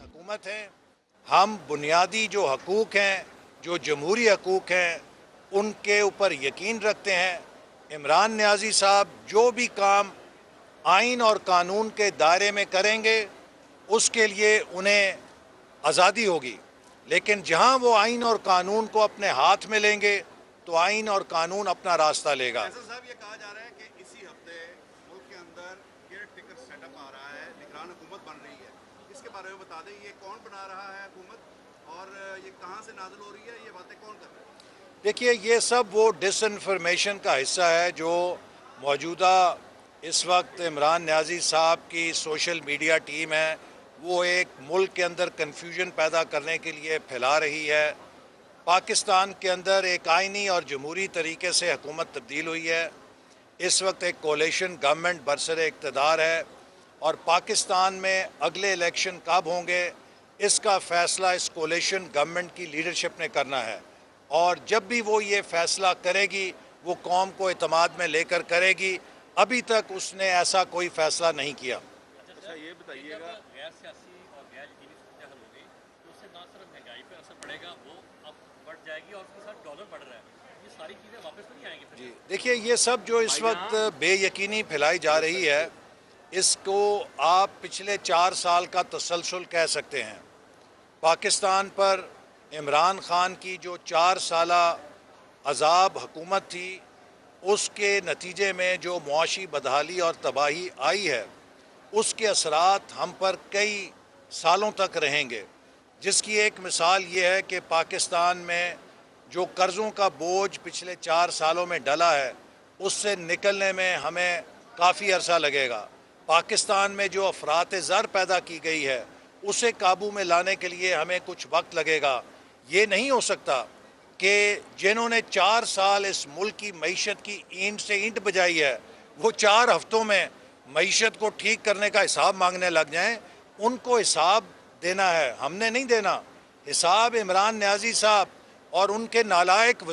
हुकूमत हैं, हम बुनियादी जो हकूक़ हैं, जो जमहूरी हकूक़ हैं, उनके ऊपर यकीन रखते हैं। इमरान नियाज़ी साहब जो भी काम आइन और कानून के दायरे में करेंगे उसके लिए उन्हें आज़ादी होगी, लेकिन जहां वो आइन और कानून को अपने हाथ में लेंगे तो आइन और कानून अपना रास्ता लेगा। फैसल साहब, ये कहा जा रहा है कि इसी हफ्ते मुल्क के अंदर केयर टेकर सेटअप आ रहा है, निगरान हुकूमत बन रही है। इसके बारे में बता दें, ये कौन बना रहा है हुकूमत और ये कहाँ से नाज़िल हो रही है, ये बातें कौन कर रहे हैं? देखिए, ये सब वो डिसइंफॉर्मेशन का हिस्सा है जो मौजूदा इस वक्त इमरान नियाज़ी साहब की सोशल मीडिया टीम है, वो एक मुल्क के अंदर कन्फ्यूजन पैदा करने के लिए फैला रही है। पाकिस्तान के अंदर एक आइनी और जमहूरी तरीके से हुकूमत तब्दील हुई है। इस वक्त एक कोalition गवर्नमेंट बरसरे इक़्तिदार है और पाकिस्तान में अगले इलेक्शन कब होंगे इसका फ़ैसला इस कोalition गवर्नमेंट की लीडरशिप ने करना है, और जब भी वो ये फ़ैसला करेगी वो कौम को एतमाद में लेकर करेगी। अभी तक उसने ऐसा कोई फ़ैसला नहीं किया। अच्छा, ये बताइएगा, गैर सियासी और गैर यकीनी सूरत हाल होगी तो उससे ना सिर्फ महंगाई पर असर पड़ेगा, वो अब बढ़ जाएगी और उसके साथ डॉलर बढ़ रहा है, ये सारी चीज़ें वापस तो नहीं आएंगी फिर? जी, देखिए, ये सब जो इस वक्त बेयकीनी फैलाई जा रही है, इसको आप पिछले 4 साल का तसलसल कह सकते हैं। पाकिस्तान पर इमरान खान की जो 4 साला अजाब हुकूमत थी, उसके नतीजे में जो मुआशी बदहाली और तबाही आई है, उसके असरात हम पर कई सालों तक रहेंगे। जिसकी एक मिसाल ये है कि पाकिस्तान में जो कर्ज़ों का बोझ पिछले 4 सालों में डला है, उससे निकलने में हमें काफ़ी अरसा लगेगा। पाकिस्तान में जो अफरात ज़र पैदा की गई है, उसे काबू में लाने के लिए हमें कुछ वक्त लगेगा। ये नहीं हो सकता कि जिन्होंने 4 साल इस मुल्क की मईशत की ईंट से ईंट बजाई है, वो 4 हफ्तों में मईशत को ठीक करने का हिसाब मांगने लग जाएं। उनको हिसाब देना है, हमने नहीं देना। हिसाब इमरान नियाज़ी साहब और उनके नालायक